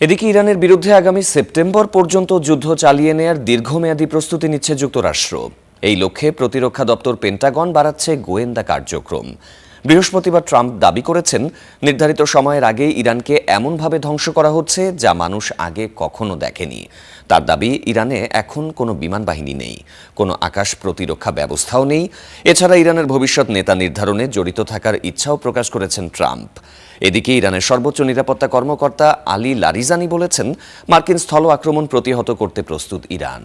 এদিকে ইরানের বিরুদ্ধে আগামী সেপ্টেম্বর পর্যন্ত যুদ্ধ চালিয়ে নেয়ার দীর্ঘমেয়াদী প্রস্তুতি নিচ্ছে যুক্তরাষ্ট্র। এই লক্ষ্যে প্রতিরক্ষা দপ্তর পেন্টাগন বাড়াচ্ছে গোয়েন্দা কার্যক্রম। বৃহস্পতিবার ট্রাম্প দাবি করেছেন, নির্ধারিত সময়ের আগে ইরানকে এমনভাবে ধ্বংস করা হচ্ছে যা মানুষ আগে কখনো দেখেনি। তার দাবি, ইরানে এখন কোনো বিমান বাহিনী নেই, কোনো আকাশ প্রতিরক্ষা ব্যবস্থাও নেই। এছাড়া ইরানের ভবিষ্যৎ নেতা নির্ধারণে জড়িত থাকার ইচ্ছাও প্রকাশ করেছেন ট্রাম্প। এদিকে ইরানের সর্বোচ্চ নিরাপত্তা কর্মকর্তা আলী লারিজানি বলেছেন, মার্কিন স্থল আক্রমণ প্রতিহত করতে প্রস্তুত ইরান।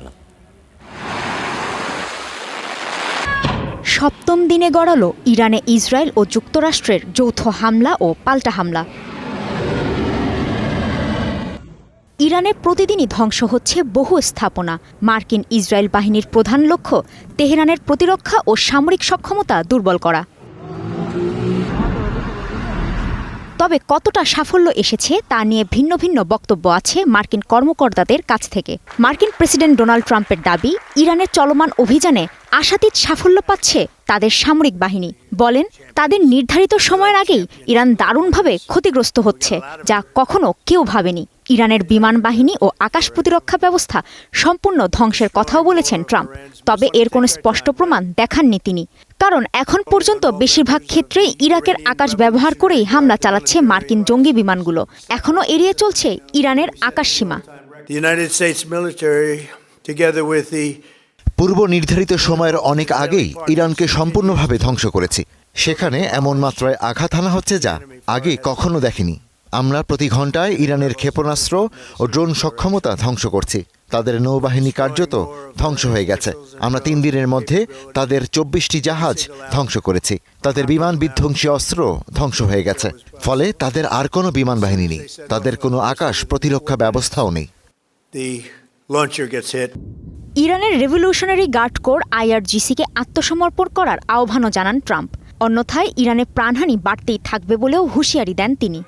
সপ্তম দিনে গড়ালো ইরানে ইসরায়েল ও যুক্তরাষ্ট্রের যৌথ হামলা ও পাল্টা হামলা। ইরানে প্রতিদিনই ধ্বংস হচ্ছে বহু স্থাপনা। মার্কিন ইসরায়েল বাহিনীর প্রধান লক্ষ্য তেহরানের প্রতিরক্ষা ও সামরিক সক্ষমতা দুর্বল করা। তবে কতটা সাফল্য এসেছে তা নিয়ে ভিন্ন ভিন্ন বক্তব্য আছে মার্কিন কর্মকর্তাদের কাছ থেকে। মার্কিন প্রেসিডেন্ট ডোনাল্ড ট্রাম্পের দাবি, ইরানের চলমান অভিযানে আশাতীত সাফল্য পাচ্ছে তাদের সামরিক বাহিনী। বলেন, তাদের নির্ধারিত সময়ের আগেই ইরান দারুণভাবে ক্ষতিগ্রস্ত হচ্ছে, যা কখনো কেউ ভাবেনি। ইরানের বিমান বাহিনী ও আকাশ প্রতিরক্ষা ব্যবস্থা সম্পূর্ণ ধ্বংসের কথাও বলেছেন ট্রাম্প। তবে এর কোনো স্পষ্ট প্রমাণ দেখাননি তিনি, কারণ এখন পর্যন্ত বেশিরভাগ ক্ষেত্রেই ইরাকের আকাশ ব্যবহার করেই হামলা চালাচ্ছে মার্কিন জঙ্গি বিমানগুলো। এখনও এড়িয়ে চলছে ইরানের আকাশ সীমা। পূর্ব নির্ধারিত সময়ের অনেক আগেই ইরানকে সম্পূর্ণভাবে ধ্বংস করেছি। সেখানে এমন মাত্রায় আঘাত হানা হচ্ছে যা আগে কখনো দেখেনি। আমরা প্রতি ঘন্টায় ইরানের ক্ষেপণাস্ত্র ও ড্রোন সক্ষমতা ধ্বংস করছি। তাদের নৌবাহিনী কার্যত ধ্বংস হয়ে গেছে। আমরা 3 দিনের মধ্যে তাদের 24টি জাহাজ ধ্বংস করেছি। তাদের বিমান বিধ্বংসী অস্ত্র ধ্বংস হয়ে গেছে। ফলে তাদের আর কোনো বিমান বাহিনী নেই, তাদের কোনো আকাশ প্রতিরক্ষা ব্যবস্থাও নেই। ইরানের রেভলিউশনারি গার্ড কোর IRGC-কে আত্মসমর্পণ করার আহ্বানও জানান ট্রাম্প। অন্যথায় ইরানে প্রাণহানি বাড়তেই থাকবে বলেও হুঁশিয়ারি দেন তিনি।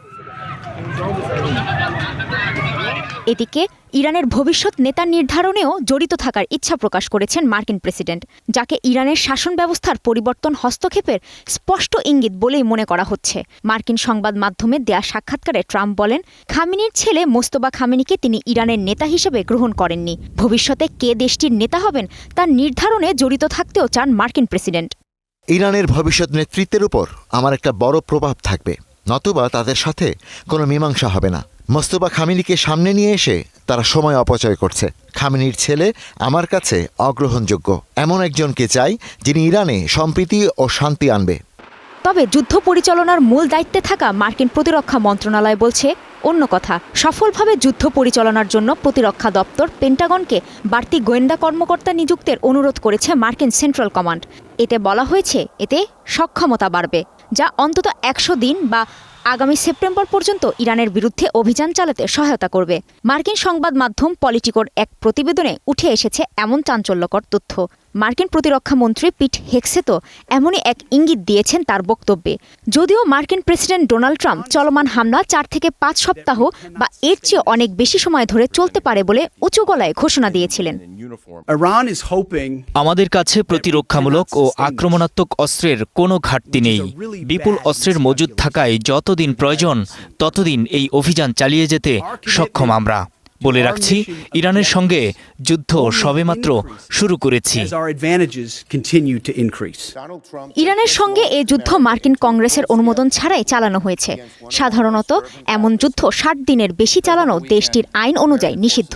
এদিকে ইরানের ভবিষ্যৎ নেতা নির্ধারণেও জড়িত থাকার ইচ্ছা প্রকাশ করেছেন মার্কিন প্রেসিডেন্ট, যাকে ইরানের শাসন ব্যবস্থার পরিবর্তন হস্তক্ষেপের স্পষ্ট ইঙ্গিত বলেই মনে করা হচ্ছে। মার্কিন সংবাদ মাধ্যমে দেয়া সাক্ষাৎকারে ট্রাম্প বলেন, খামেনির ছেলে মোস্তফা খামেনিকে তিনি ইরানের নেতা হিসেবে গ্রহণ করেননি। ভবিষ্যতে কে দেশটির নেতা হবেন তার নির্ধারণে জড়িত থাকতেও চান মার্কিন প্রেসিডেন্ট। ইরানের ভবিষ্যৎ নেতৃত্বের উপর আমার একটা বড় প্রভাব থাকবে, নতুবা তাদের সাথে কোনো মীমাংসা হবে না। মোস্তফা খামেনিকে সামনে নিয়ে এসে তারা সময় অপচয় করছে। খামেনির ছেলে আমার কাছে অগ্রহণযোগ্য। এমন একজনকে চাই যিনি ইরানে সম্প্রীতি ও শান্তি আনবে। তবে যুদ্ধ পরিচালনার মূল দায়িত্বে থাকা মার্কিন প্রতিরক্ষা মন্ত্রণালয় বলছে অন্য কথা। সফলভাবে যুদ্ধ পরিচালনার জন্য প্রতিরক্ষা দপ্তর পেন্টাগনকে বাড়তি গোয়েন্দা কর্মকর্তা নিযুক্তের অনুরোধ করেছে মার্কিন সেন্ট্রাল কমান্ড। এতে বলা হয়েছে, এতে সক্ষমতা বাড়বে, যা অন্তত 100 দিন বা আগামী সেপ্টেম্বর পর্যন্ত ইরানের বিরুদ্ধে অভিযান চালাতে সহায়তা করবে। মার্কিন সংবাদ মাধ্যম পলিটিকোর এক প্রতিবেদনে উঠে এসেছে এমন চাঞ্চল্যকর তথ্য। মার্কিন প্রতিরক্ষা মন্ত্রী পিট হেগসেত এমনই এক ইঙ্গিত দিয়েছেন তার বক্তব্যে। যদিও মার্কিন প্রেসিডেন্ট ডোনাল্ড ট্রাম্প চলমান হামলা 4 থেকে 5 সপ্তাহ বা এর চেয়ে অনেক বেশি সময় ধরে চলতে পারে বলে উঁচু গলায় ঘোষণা দিয়েছিলেন। আমাদের কাছে প্রতিরক্ষামূলক ও আক্রমণাত্মক অস্ত্রের কোনো ঘাটতি নেই। বিপুল অস্ত্রের মজুদ থাকায় যতদিন প্রয়োজন ততদিন এই অভিযান চালিয়ে যেতে সক্ষম আমরা। বলে রাখছি, ইরানের সঙ্গে যুদ্ধ সবেমাত্র শুরু করেছি। ইরানের সঙ্গে এই যুদ্ধ মার্কিন কংগ্রেসের অনুমোদন ছাড়াই চালানো হয়েছে। সাধারণত এমন যুদ্ধ 60 দিনের বেশি চালানো দেশটির আইন অনুযায়ী নিষিদ্ধ।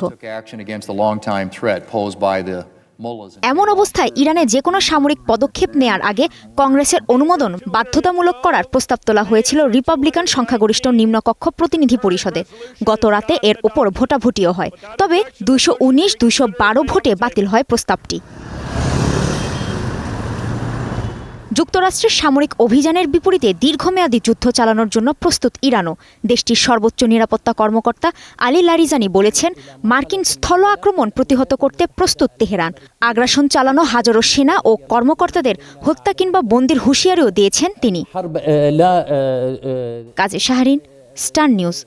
এমন অবস্থায় ইরানে যে কোনো সামরিক পদক্ষেপ নেয়ার আগে কংগ্রেসের অনুমোদন বাধ্যতামূলক করার প্রস্তাব তোলা হয়েছিল রিপাবলিকান সংখ্যাগরিষ্ঠ নিম্নকক্ষ প্রতিনিধি পরিষদে। গত রাতে এর উপর ভোটাভুটিও হয়, তবে 219-212 ভোটে বাতিল হয় প্রস্তাবটি। যুক্তরাষ্ট্রের সামরিক অভিযানের বিপরীতে দীর্ঘমেয়াদী যুদ্ধ চালানোর জন্য প্রস্তুত ইরানও। দেশটির সর্বোচ্চ নিরাপত্তা কর্মকর্তা আলী লারিজানি বলেছেন, মার্কিন স্থল আক্রমণ প্রতিহত করতে প্রস্তুত তেহরান। আগ্রাসন চালানো হাজারো সেনা ও কর্মকর্তাদের হত্যা কিংবা বন্দির হুঁশিয়ারিও দিয়েছেন তিনি। কাজী শাহরিন, স্টার নিউজ।